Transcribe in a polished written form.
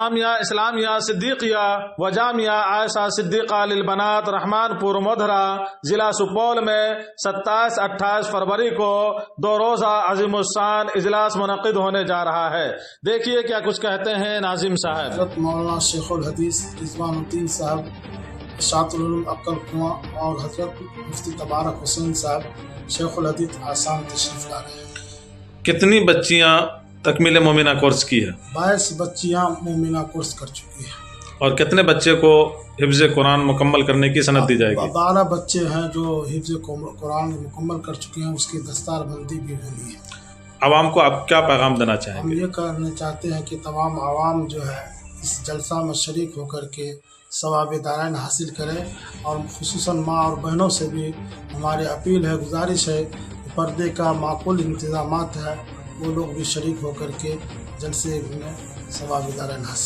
جامعہ اسلامیہ صدیقیہ و جامعہ عائشہ صدیقہ للبنات رحمان پور مدھرا ضلع سپول میں 27-28 فروری کو 2 روزہ عظیم الشان اجلاس منعقد ہونے جا رہا ہے۔ دیکھیے کیا کچھ کہتے ہیں ناظم صاحب۔ حضرت مولانا شیخ الحدیث رضوان الدین صاحب اشاعت العلوم عقل کنواں اور حضرت مفتی تبارک حسین صاحب شیخ الحدیث آسام تشریف لا رہے ہیں۔ کتنی بچیاں تکمیل مومنہ کورس کی ہے؟ 22 بچیاں مومنہ کورس کر چکی ہیں۔ اور کتنے بچے کو حفظ قرآن مکمل کرنے کی سند دی جائے گی؟ 12 بچے ہیں جو حفظ قرآن مکمل کر چکے ہیں، اس کی دستار بندی بھی ہونی ہے۔ عوام کو آپ کیا پیغام دینا چاہیں ہم گے؟ یہ کرنا چاہتے ہیں کہ تمام عوام جو ہے اس جلسہ میں شریک ہو کر کے ثواب دارین حاصل کرے، اور خصوصاً ماں اور بہنوں سے بھی ہماری اپیل ہے، گزارش ہے، پردے کا معقول انتظامات ہے، وہ لوگ بھی شریک ہو کر کے جلسے میں ثواب دارین حاصل